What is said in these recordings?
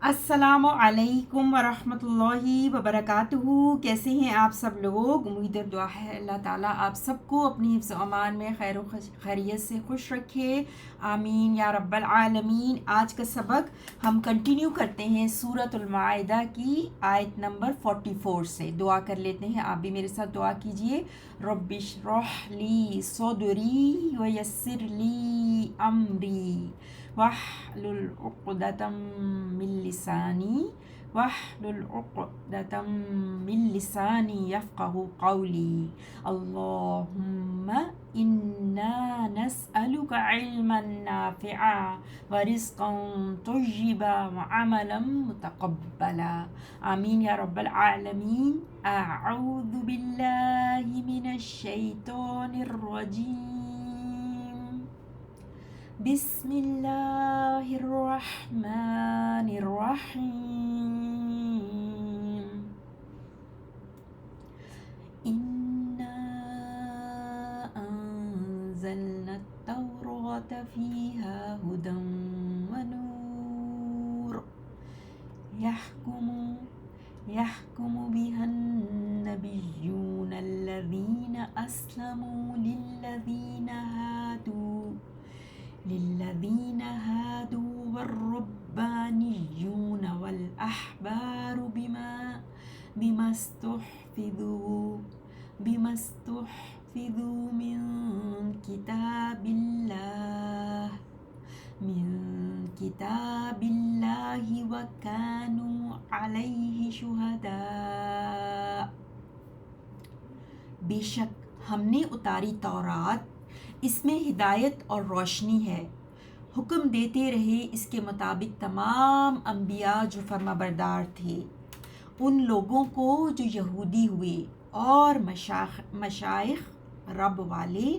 السلام علیکم ورحمۃ اللہ وبرکاتہ۔ کیسے ہیں آپ سب لوگ؟ امید اور دعا ہے اللہ تعالیٰ آپ سب کو اپنی حفظ و امان میں خیر و خیریت سے خوش رکھے، آمین یا رب العالمین۔ آج کا سبق ہم کنٹینیو کرتے ہیں سورۃ المائدہ کی آیت نمبر 44 سے۔ دعا کر لیتے ہیں، آپ بھی میرے ساتھ دعا کیجئے۔ رب اشرح لی صدری ویسر لی امری واحلل عقدۃ من لسانی یفقهوا قولی۔ اللہم انا نسألک علما نافعا ورزقا طیبا وعملا متقبلا، آمین یا رب العالمین۔ اعوذ باللہ من الشیطان الرجیم، بسم اللہ الرحمن الرحیم۔ انا انزلنا التوراۃ فیہا ھدی ونور يحكم بها النبيون الذين أسلموا للذين هادوا والربانيون والأحبار بما استحفظوا من كتاب الله وكانوا عليه شهداء۔ بے شک ہم نے اتاری تورات، اس میں ہدایت اور روشنی ہے، حکم دیتے رہے اس کے مطابق تمام انبیاء جو فرما بردار تھے، ان لوگوں کو جو یہودی ہوئے، اور مشائخ رب والے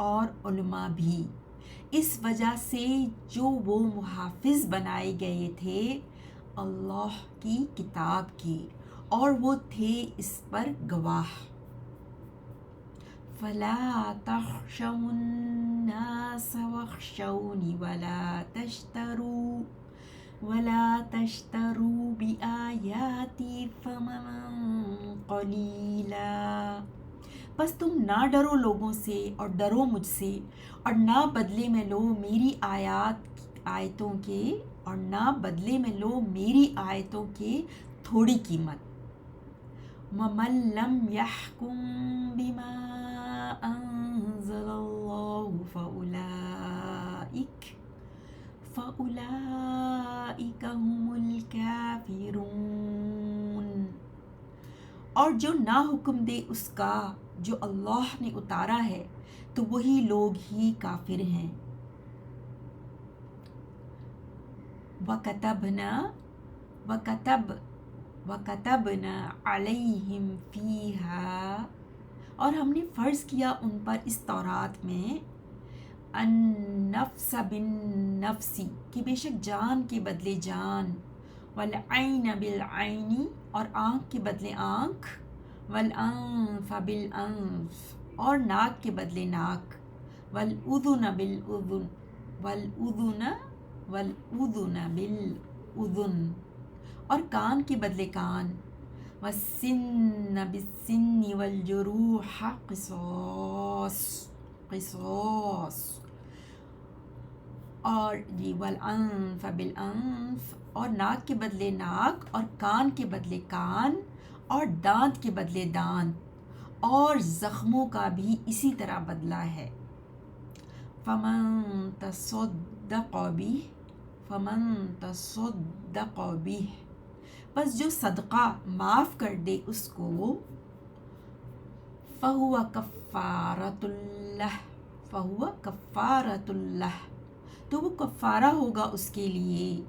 اور علماء بھی، اس وجہ سے جو وہ محافظ بنائے گئے تھے اللہ کی کتاب کے، اور وہ تھے اس پر گواہ۔ فلا تخشوا الناس واخشوني ولا تشتروا بآیاتی ثمنا قلیلا۔ بس تم نہ ڈرو لوگوں سے اور ڈرو مجھ سے، اور نہ بدلے میں لو میری آیتوں کے تھوڑی قیمت۔ وَمَن لَّمْ يَحْكُم بِمَا أَنزَلَ اللَّهُ فَأُولَٰئِكَ هُمُ الْكَافِرُونَ۔ اور جو نہ حکم دے اس کا جو اللہ نے اتارا ہے تو وہی لوگ ہی کافر ہیں۔ وَكَتَبْنَا عَلَيْهِمْ فِيهَا، اور ہم نے فرض کیا ان پر اس تورات میں، النفس بالنفس، کہ بے شک جان کے بدلے جان، والعین بالعین، اور آنکھ کے بدلے آنکھ، والانف بالانف، اور ناک کے بدلے ناک، والاذن بالاذن، اور کان کے بدلے کان، والسن بالسن والجروح قصاص، اور والانف بالانف، اور ناک کے بدلے ناک، اور کان کے بدلے کان، اور دانت کے بدلے دانت، اور زخموں کا بھی اسی طرح بدلہ ہے۔ فمن تصدق به، بس جو صدقہ معاف کر دے اس کو، فہو کفارۃ اللہ، تو وہ کفارہ ہوگا اس کے لیے۔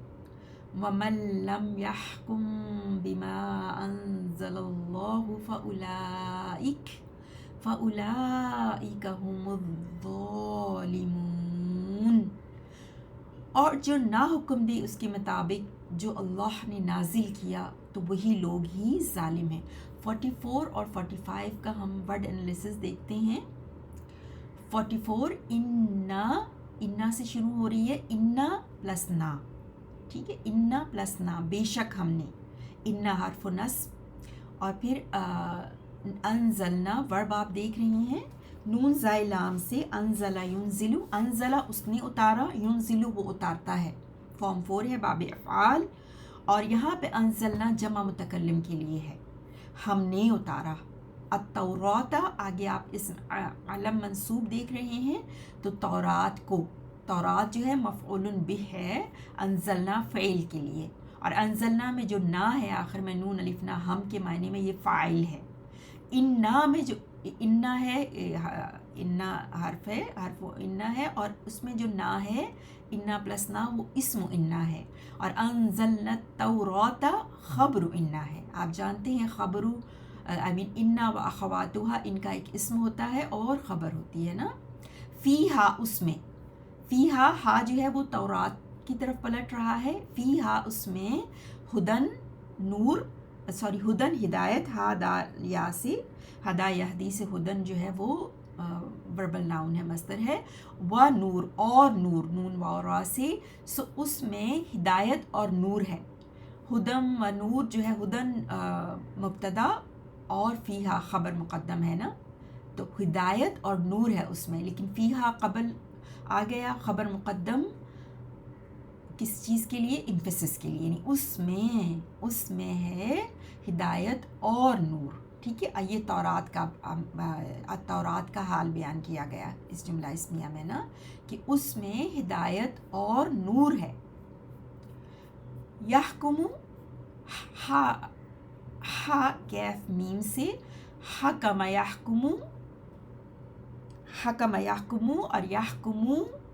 وَمَن لَّمْ يَحْكُم بِمَا أَنزَلَ اللَّهُ فَأُولَٰئِكَ هُمُ الظَّالِمُونَ۔ اور جو نہ حکم دے اس کے مطابق جو اللہ نے نازل کیا تو وہی لوگ ہی ظالم ہیں۔ 44 اور 45 کا ہم ورڈ انالیسس دیکھتے ہیں۔ 44 انا سے شروع ہو رہی ہے، انا پلس نا، ٹھیک ہے. انا پلس نا، بے شک ہم نے، انا حرف نصب، اور پھر انزلنا ورب آپ دیکھ رہی ہیں نون زائے لام سے، انزلہ ینزلو، انزلہ اس نے اتارا، ینزلو وہ اتارتا ہے، فارم 4 ہے باب افعال. اور یہاں پہ انزلنا جمع متکلم کے لیے ہے، ہم نے اتارا. التوراۃ آگے آپ اس علم منصوب دیکھ رہے ہیں، تو تورات کو، تورات جو ہے مفعول بہ ہے، انزلنا فعل کے لیے، اور انزلنا میں جو نا ہے آخر میں نون الف نا ہم کے معنی میں، یہ فاعل ہے. انا میں جو انا ہے، انا حرف ہے، حرف انا ہے، اور اس میں جو نا ہے انا پلس نا وہ اسم انا ہے. اور انزلنا التوراۃ خبر انا ہے. آپ جانتے ہیں خبر انا و اخواتها ان کا ایک اسم ہوتا ہے اور خبر ہوتی ہے نا. فیہا اس میں، فیہا ہا جو ہے وہ تورات کی طرف پلٹ رہا ہے، فیہا اس میں، ہدن نور، سوری ہدن ہدایت، ہا دا یا سے، ہدا یہدی سے ہدن جو ہے وہ وربل ناؤن ہے، مصدر ہے، و نور اور نور، نون و را سے، سو اس میں ہدایت اور نور ہے. ہدم و نور جو ہے، ہدن مبتدا اور فیہا خبر مقدم ہے نا، تو ہدایت اور نور ہے اس میں، لیکن فیہا قبل آ گیا خبر مقدم کس چیز کے لیے؟ امفسس کے لیے، یعنی اس میں ہے ہدایت اور نور. ٹھیک ہے، یہ تورات کا حال بیان کیا گیا اس جملہ اسمیہ میں نا، کہ اس میں ہدایت اور نور ہے. یحکم، ہا کیف میم سے، حکم یحکم، حکم یحکم، اور یحکم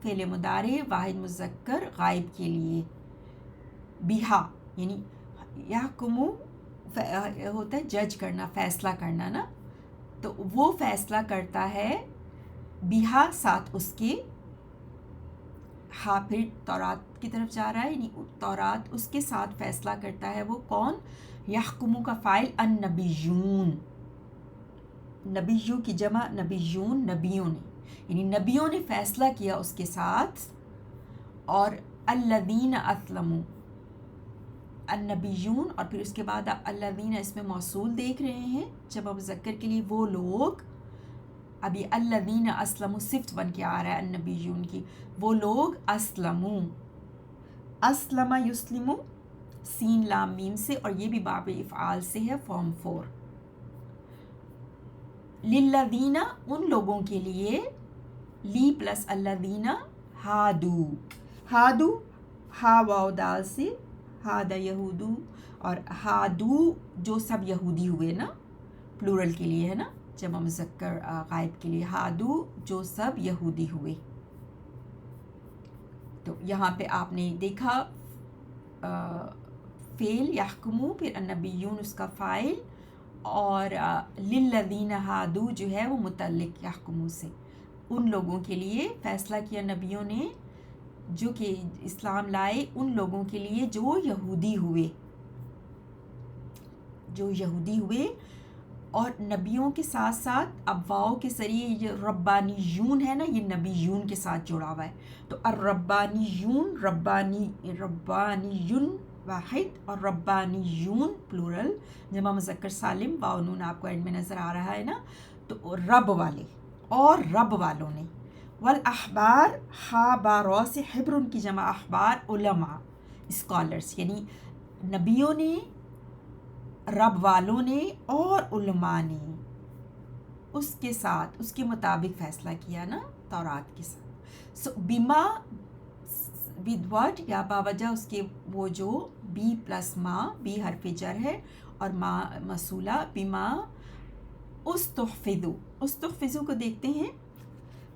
فعل مضارع واحد مذکر غائب کے لیے، بہا یعنی یحکم ہوتا ہے جج کرنا، فیصلہ کرنا نا، تو وہ فیصلہ کرتا ہے بہا ساتھ اس کے، ہاں پھر تورات کی طرف جا رہا ہے، یعنی تورات اس کے ساتھ فیصلہ کرتا ہے. وہ کون؟ یحکم کا فاعل النبیون، نبیوں کی جمع نبیون، نبیوں نے، یعنی نبیوں نے فیصلہ کیا اس کے ساتھ. اور الذین اسلموا، النبیون، اور پھر اس کے بعد الذین اس میں موصول دیکھ رہے ہیں جمع مذکر کے لیے، وہ لوگ. ابھی الذین اسلموا صفت بن کے آ رہا ہے النبیون کی، وہ لوگ اسلموا، اسلم یسلم، سین لام میم سے، اور یہ بھی باب افعال سے ہے، فارم 4. للذین ان لوگوں کے لیے، لی پلس الذین، ہادو، ہادو ہا واو دال سے، ہادا یہودو، اور ہادو جو سب یہودی ہوئے نا، پلورل کے لیے ہے نا، جمع مذکر غائب کے لیے، ہادو جو سب یہودی ہوئے. تو یہاں پہ آپ نے دیکھا فعل یحکمو، پھر النبیون اس کا فاعل، اور للذین ہادو جو ہے وہ متعلق یحکمو سے، ان لوگوں کے لیے فیصلہ کیا نبیوں نے جو کہ اسلام لائے، ان لوگوں کے لیے جو یہودی ہوئے، جو یہودی ہوئے. اور نبیوں کے ساتھ ساتھ اب واؤ کے ذریعے یہ ربانیون ہے نا، یہ نبیون کے ساتھ جڑا ہوا ہے، تو الربانیون، ربانیون واحد، اور ربانیون پلورل جمع مذکر سالم، واو نون آپ کو اینڈ میں نظر آ رہا ہے نا، تو رب والے اور رب والوں نے. والاحبار، ہا با را سے، حبر ان کی جمع احبار، علماء اسکالرس، یعنی نبیوں نے، رب والوں نے اور علماء نے اس کے ساتھ، اس کے مطابق فیصلہ کیا نا تورات کے ساتھ. سو بما ود واٹ، یا باوجہ اس کے وہ جو، بی پلس ما، بی حرف جر ہے اور ما موصولہ، بما استحفظوا، استحفظوا کو دیکھتے ہیں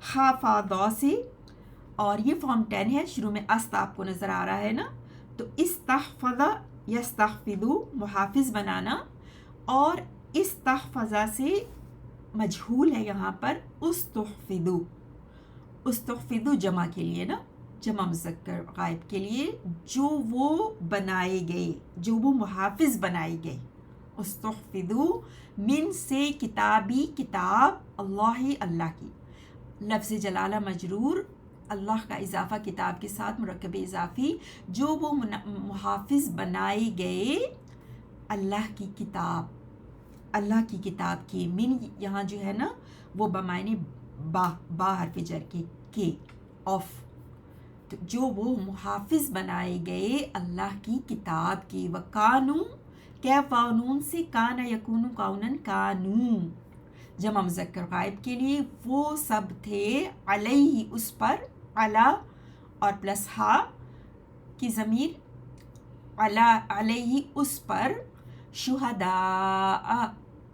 حافظا سے، اور یہ فارم 10 ہے، شروع میں است آپ کو نظر آ رہا ہے نا، تو استحفظ یستحفظو محافظ بنانا، اور استحفظا سے مجہول ہے یہاں پر استحفظو، استحفظو جمع کے لیے نا، جمع مذکر غائب کے لیے، جو وہ بنائے گئے، جو وہ محافظ بنائے گئے. استحفظو من سے، کتابی کتاب، اللہ اللہ کی، لفظ جلالہ مجرور، اللہ کا اضافہ کتاب کے ساتھ مرکب اضافی، جو وہ محافظ بنائے گئے اللہ کی کتاب، اللہ کی کتاب کے، من یہاں جو ہے نا وہ بمعنی با حرف جر کے آف، تو جو وہ محافظ بنائے گئے اللہ کی کتاب کے، وکانو کیف نون سے کانا یکونو کونن کانو جمع مذکر غائب کے لیے، وہ سب تھے علیہ اس پر، علی اور پلس ہا کی ضمیر، علیہ اس پر، شہداء،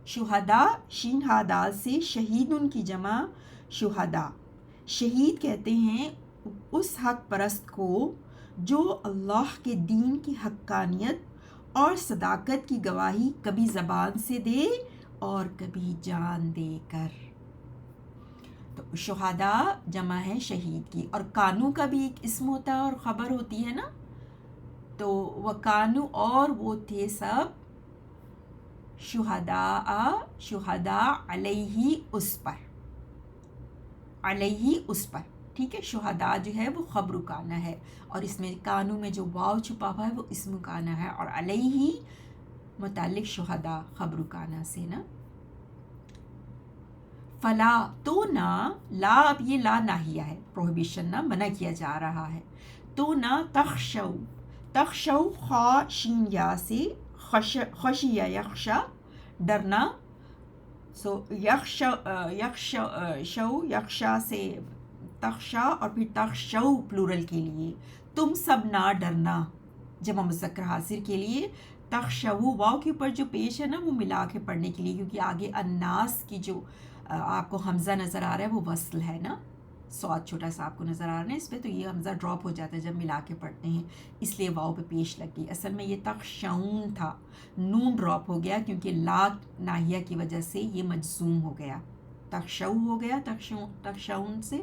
شہداء شین ہا دال سے، شہید ان کی جمع شہداء، شہید کہتے ہیں اس حق پرست کو جو اللہ کے دین کی حقانیت اور صداقت کی گواہی کبھی زبان سے دے اور کبھی جان دے کر. تو شہداء جمع ہے شہید کی، اور کانو کا بھی ایک اسم ہوتا ہے اور خبر ہوتی ہے نا، تو وہ کانو اور وہ تھے سب شہداء، شہداء علیہ اس پر، علیہ اس پر، ٹھیک ہے. شہداء جو ہے وہ خبر کانا ہے، اور اس میں کانو میں جو واو چھپا ہوا ہے وہ اسم کانا ہے، اور علیہ متعلق شہداء خبر کانا سے نا. فلا تو نہ، لا اب یہ لا ناہیہ ہے، پروہیبیشن نہ، منع کیا جا رہا ہے، تو نہ تخشو، تخشو خا شین یا سے، خشیہ یخشا ڈرنا، سو یخشو یخشا سے تخشا، اور پھر تخشو پلورل کے لیے، تم سب نہ ڈرنا جمع مذکر حاضر کے لیے. تخشو واو کے اوپر جو پیش ہے نا وہ ملا کے پڑھنے کے لیے، کیونکہ آگے الناس کی جو آپ کو حمزہ نظر آ رہا ہے وہ وصل ہے نا، سواد چھوٹا سا آپ کو نظر آ رہا ہے نا اس پہ، تو یہ حمزہ ڈراپ ہو جاتا ہے جب ملا کے پڑھتے ہیں، اس لیے واو پہ پیش لگ گئی. اصل میں یہ تخشون تھا، نون ڈراپ ہو گیا کیونکہ لا ناہیہ کی وجہ سے یہ مجزوم ہو گیا، تخشو ہو گیا تخشون سے،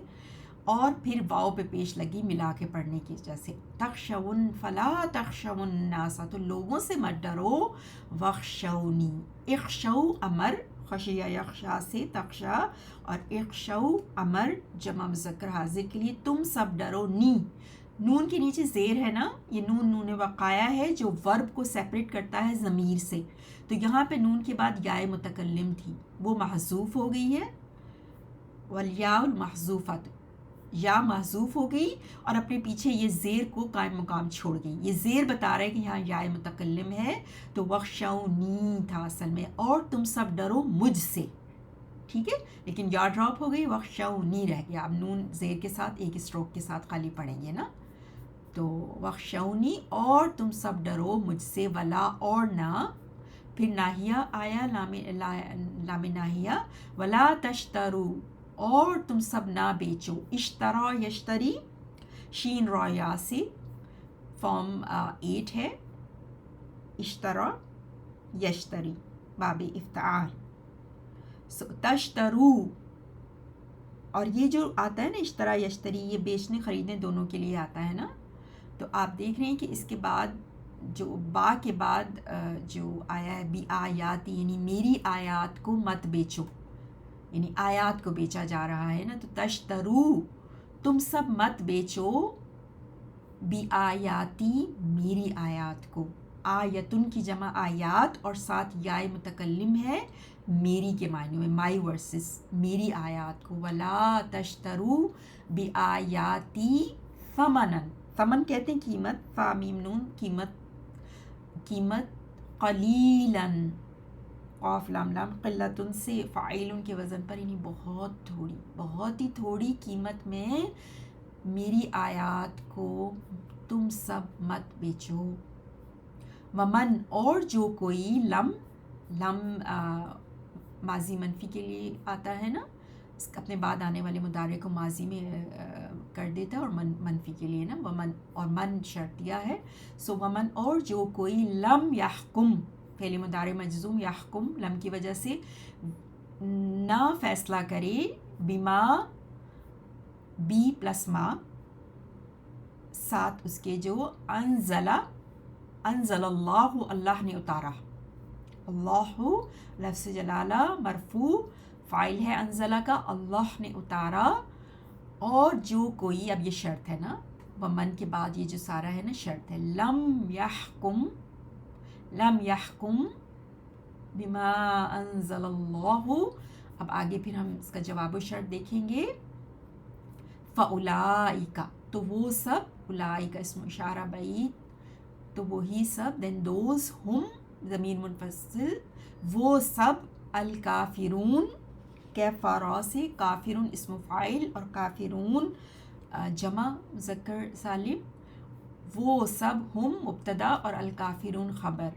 اور پھر واو پہ پیش لگی ملا کے پڑھنے کی وجہ سے. تخشون فلا تخشون الناس، تو لوگوں سے مت ڈرو، وخشونی، اخشو امر، خشیہ یخشا سے تخشا، اور اخشو امر جمع مذکر حاضر کے لیے، تم سب ڈرو، نی نون کے نیچے زیر ہے نا، یہ نون وقایا ہے جو ورب کو سیپریٹ کرتا ہے ضمیر سے، تو یہاں پہ نون کے بعد یائے متکلم تھی وہ محذوف ہو گئی ہے، والیاء المحذوفۃ، یا محذوف ہو گئی اور اپنے پیچھے یہ زیر کو قائم مقام چھوڑ گئی. یہ زیر بتا رہا ہے کہ یہاں یا متکلم ہے، تو وخشونی تھا اصل میں، اور تم سب ڈرو مجھ سے، ٹھیک ہے، لیکن یا ڈراپ ہو گئی، وخشونی رہ گیا. اب نون زیر کے ساتھ ایک اسٹروک کے ساتھ خالی پڑھیں گے نا، تو وخشونی اور تم سب ڈرو مجھ سے، ولا اور نہ، پھر ناہیہ آیا لام ناہیہ، ولا تشترو اور تم سب نہ بیچو، اشترا یشتری شین را یا سے، فارم 8 ہے، اشترا یشتری باب افتعال، تشترو، اور یہ جو آتا ہے نا اشترا یشتری، یہ بیچنے خریدنے دونوں کے لیے آتا ہے نا. تو آپ دیکھ رہے ہیں کہ اس کے بعد جو با کے بعد جو آیا ہے بی آیاتی، یعنی میری آیات کو مت بیچو، یعنی آیات کو بیچا جا رہا ہے نا. تو تشترو تم سب مت بیچو، بی آیاتی میری آیات کو، آیتن کی جمع آیات اور ساتھ یائے متکلم ہے میری کے معنی میں، مائی ورسز، میری آیات کو. ولا تشترو بی آیاتی ثمنن، ثمن کہتے ہیں قیمت، فا میم نون قیمت، قلیلاً قاف لام لام، قلتن سے فاعلن کے وزن پر، یعنی بہت تھوڑی، بہت ہی تھوڑی قیمت میں میری آیات کو تم سب مت بیچو. ومن اور جو کوئی، لم ماضی منفی کے لیے آتا ہے نا، اپنے بعد آنے والے مضارع کو ماضی میں کر دیتا ہے، اور منفی کے لیے نا ومن، اور من شرطیہ ہے. سو ومن اور جو کوئی، لم یحکم فعل مضارع مجزوم، یحکم لم کی وجہ سے، نہ فیصلہ کرے، بما بی پلس ما ساتھ اس کے جو، انزل اللہ اللہ نے اتارا، اللہ لفظ جلالہ مرفوع، فاعل ہے انزلہ کا، اللہ نے اتارا، اور جو کوئی، اب یہ شرط ہے نا، ومن کے بعد یہ جو سارا ہے نا شرط ہے، لم یحکم بما انزل اللہ. اب آگے پھر ہم اس کا جواب و شرط دیکھیں گے. فَأُولَٰئِکَ، تو وہ سب، اولئک اسم اشارہ بعید، تو وہی سب، دین دوز، ہم ضمیر منفصل، وہ سب، الکافرون، کفارا سے، کافرون اسم فاعل اور کافرون جمع مذکر سالم، وہ سب، ہم مبتدا اور الکافرون خبر،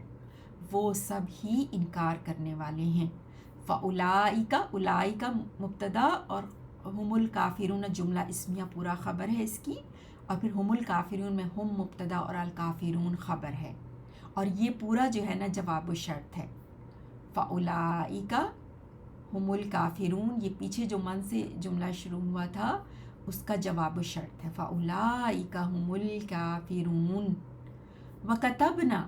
وہ سب ہی انکار کرنے والے ہیں. فَأُولَٰئِکَ، اولئک مبتدا اور ہم الکافرون جملہ اسمیہ پورا خبر ہے اس کی، اور پھر ہم الکافرون میں ہم مبتدا اور الکافرون خبر ہے، اور یہ پورا جو ہے نا جواب و شرط ہے. فَأُولَٰئِکَ ہم الکافرون، یہ پیچھے جو من سے جملہ شروع ہوا تھا اس کا جواب و شرط ہے. فَأُولَٰئِکَ ہم الکافرون. وَكَتَبْنَا،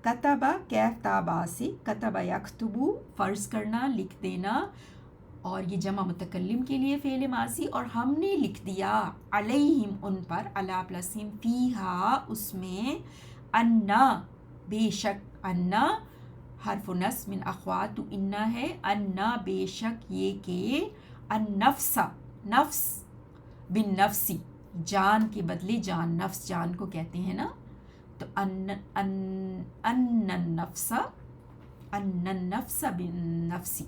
کتبہ کیف تابا سے، کتبہ یکتبو فرض کرنا، لکھ دینا، اور یہ جمع متکلم کے لیے فعل ماضی، اور ہم نے لکھ دیا، علیہم ان پر، علی پلسم فیہا اس میں، انا بے شک، انا حرف نصب من اخوات انا ہے، انا بے شک یہ کہ، النفس نفس، بالنفسی جان کے بدلے جان، نفس جان کو کہتے ہیں نا، تو ان النفس بالنفسی،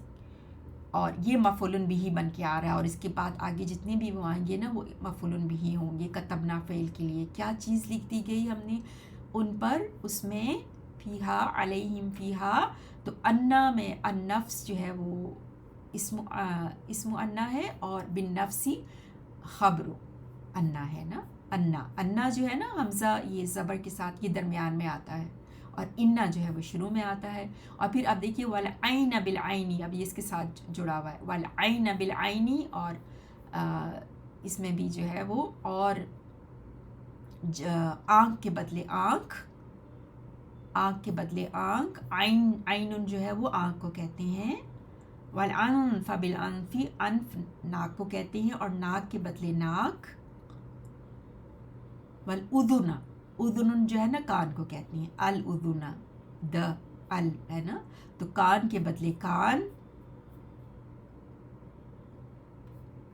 اور یہ مفعول بہ بن کے آ رہا ہے، اور اس کے بعد آگے جتنے بھی وہ آئیں گے نا وہ مفعول بہ ہوں گے. کتبنا فعل کے لیے کیا چیز لکھ دی گئی ہم نے ان پر، اس میں فیہا، علیہم فیہا، تو انا میں النفس جو ہے وہ اسم انا ہے، اور بالنفسی خبر انا ہے نا. انا جو ہے نا حمزہ یہ زبر کے ساتھ یہ درمیان میں آتا ہے، اور انا جو ہے وہ شروع میں آتا ہے. اور پھر اب دیکھیے والعین بالعین، اب یہ اس کے ساتھ جڑا ہوا ہے، والعین بالعین، اور اس میں بھی جو ہے وہ، اور آنکھ کے بدلے آنکھ، آنکھ کے بدلے آنکھ، عین جو ہے وہ آنکھ کو کہتے ہیں. والانف بالانف، انف ناک کو کہتے ہیں، اور ناک کے بدلے ناک. والاذن، اذن جو ہے نا کان کو کہتے ہیں، الاذن، ال ہے نا، تو کان کے بدلے کان.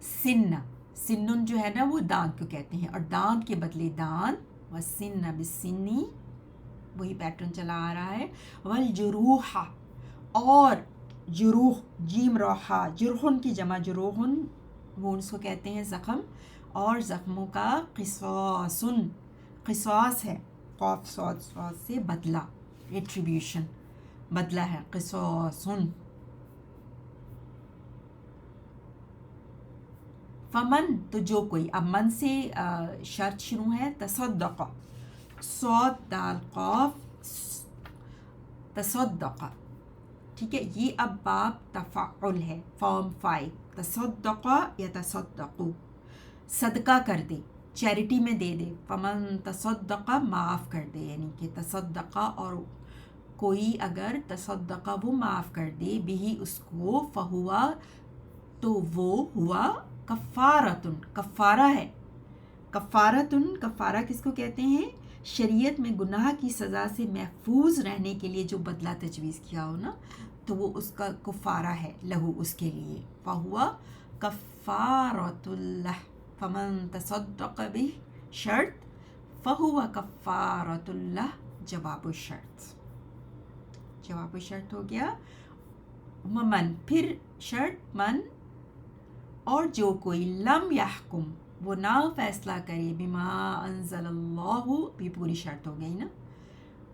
سنن جو ہے نا وہ دانت کو کہتے ہیں، اور دانت کے بدلے دانت. والسن بالسنی، وہی پیٹرن چلا آ رہا ہے. والجروح، اور جروح، جیم روحا، جرحن کی جمع جروحن، وونس کو کہتے ہیں زخم، اور زخموں کا قصاصن، قصاص ہے قاف صاد سے بدلہ، ریٹریبیوشن بدلہ ہے، قصاصن. فمن، تو جو کوئی، اب من سے شرط شروع ہے، تصدق، صاد دال قاف، تصدق، ٹھیک ہے، یہ اب باب تفعل ہے، فارم 5، تصدق یا تصدقو، صدقہ کر دے، چیریٹی میں دے دے. فمن تصدق، معاف کر دے، یعنی کہ تصدقہ، اور کوئی اگر تصدقہ وہ معاف کر دے، بھی اس کو، فہوا، تو وہ ہوا، کفارتن، کفارہ ہے. کفارتن، کفارہ کس کو کہتے ہیں؟ شریعت میں گناہ کی سزا سے محفوظ رہنے کے لیے جو بدلہ تجویز کیا ہو نا، تو وہ اس کا کفارہ ہے، لہو اس کے لیے. فہوا کفارۃ اللہ، فمن تصدق بہ، شرط، فہوا کفارۃ اللہ، جواب الشرط، جواب الشرط ہو گیا. من، پھر شرط من، اور جو کوئی، لم یحکم، وہ نہ فیصلہ کرے، بما انزل اللہ، بھی پوری شرط ہو گئی نا،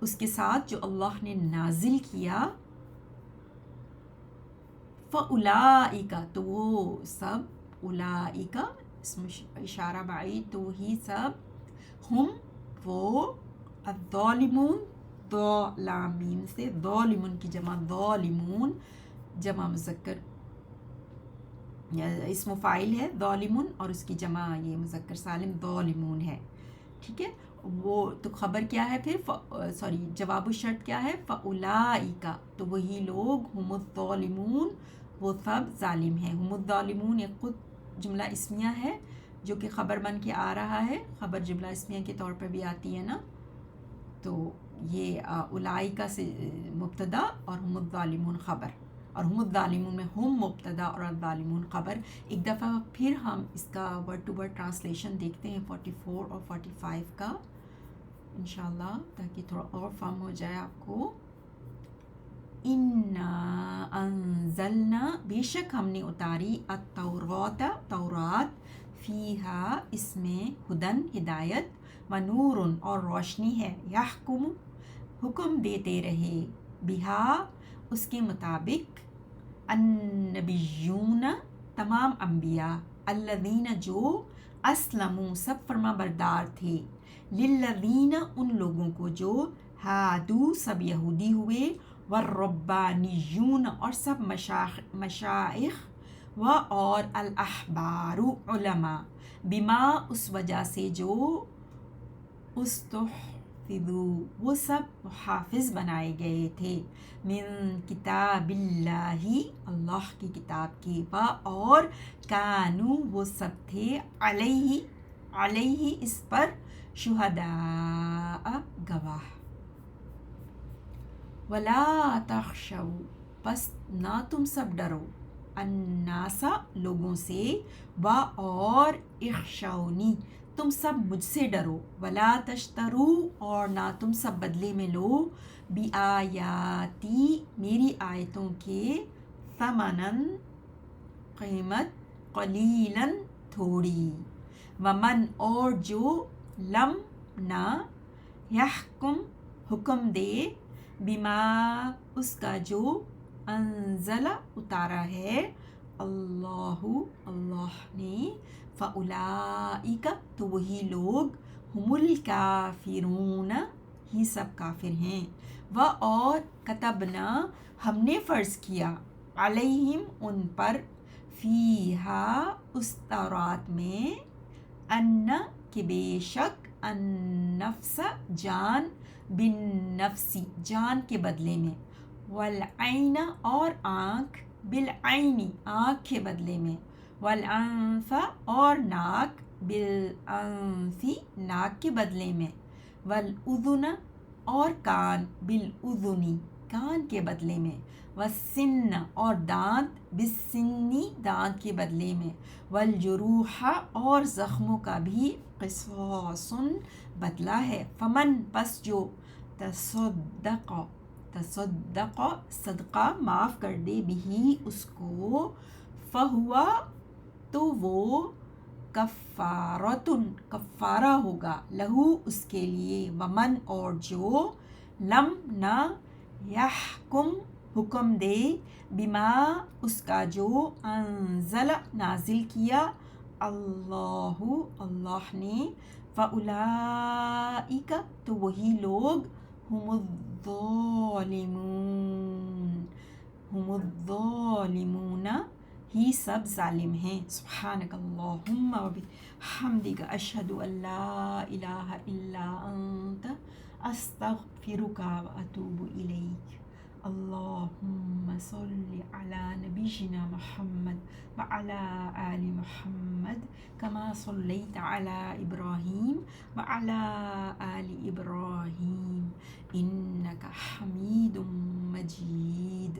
اس کے ساتھ جو اللہ نے نازل کیا. فَأُولَئِکَ، تو وہ سب، اولئک اسم اشارہ بعید، تو ہی سب، ہم وہ، الظالمون، دو لام میم سے، ظالمون کی جمع ظالمون، جمع مذکر اسم فاعل ہے ظالمون، اور اس کی جمع یہ مذکر سالم ظالمون ہے، ٹھیک ہے. وہ تو خبر کیا ہے پھر، جواب الشرط کیا ہے، فَأُولَئِکَ، تو وہی لوگ، ہم الظالمون، وہ سب ظالم ہیں. ہم الظالمون ایک خود جملہ اسمیہ ہے، جو کہ خبر بن کے آ رہا ہے، خبر جملہ اسمیہ کے طور پر بھی آتی ہے نا. تو یہ اولئک سے مبتدا اور ہم الظالمون خبر، اور ہم الظالمون میں ہم مبتدا اور الظالمون خبر. ایک دفعہ پھر ہم اس کا ورڈ ٹو ورڈ ٹرانسلیشن دیکھتے ہیں 44 اور 45 کا انشاءاللہ، تاکہ تھوڑا اور فہم ہو جائے آپ کو. انا انزلنا، بے شک ہم نے اتاری، التوراۃ تورات، فیہا اس میں، ہدن ہدایت، و نور اور روشنی ہے، یحکم حکم دیتے رہے، بہا اس کے مطابق، النبیون تمام انبیاء، الذین جو، اسلموا سب فرما بردار تھے، للذین ان لوگوں کو جو، ہادو سب یہودی ہوئے، والربانیون اور سب مشائخ، و اور الاحبار علماء، بما اس وجہ سے جو، استحفظوا وہ سب حافظ بنائے گئے تھے، من کتاب اللہ اللہ کی کتاب کے، و اور کانو وہ سب تھے، علیہ اس پر، شہداء گواہ. ولا تخشوا پس نہ تم سب ڈرو، الناس لوگوں سے، و اور اخشونی تم سب مجھ سے ڈرو، ولا تشتروا اور نہ تم سب بدلے میں لو، بآیاتی میری آیتوں کے، ثمناً قیمت، قلیلاً تھوڑی، ومن اور جو، لم نہ، یحکم حکم دے، بما اس کا جو، انزل اتارا ہے، اللہ اللہ نے، فاولئک تو وہی لوگ، ہم الکافرون ہی سب کافر ہیں، و اور کتبنا ہم نے فرض کیا، علیہم ان پر، فیہا اس تورات میں، ان کہ بے شک، النفس جان، بالنفس جان کے بدلے میں، والعین اور آنکھ، بالعین آنکھ کے بدلے میں، والانف اور ناک، بالانف ناک کے بدلے میں، والاذن اور کان، بالاذن کان کے بدلے میں، والسن اور دانت، بالسنی دانت کے بدلے میں، والجروح اور زخموں کا بھی، قصاص بدلہ ہے، فمن پس جو، تصدق صدقہ معاف کر دے، بھی اس کو، فہوا تو وہ، کفارتن کفارہ ہوگا، لہو اس کے لیے، ومن اور جو، لم نہ، یحکم حکم دے، بما اس کا جو، انزل نازل کیا، اللہ اللہ نے، فاولئک تو وہی لوگ، ہم الظالمون ہی سب ظالم ہیں. سبحانک اللہم و بحمدک، اشہد ان لا الہ الا انت، استغفرک و اتوب الیک. اللہم صل علی نبینا محمد وعلی آل محمد کما صلیت علی ابراہیم وعلی آل ابراہیم انک حمید مجید.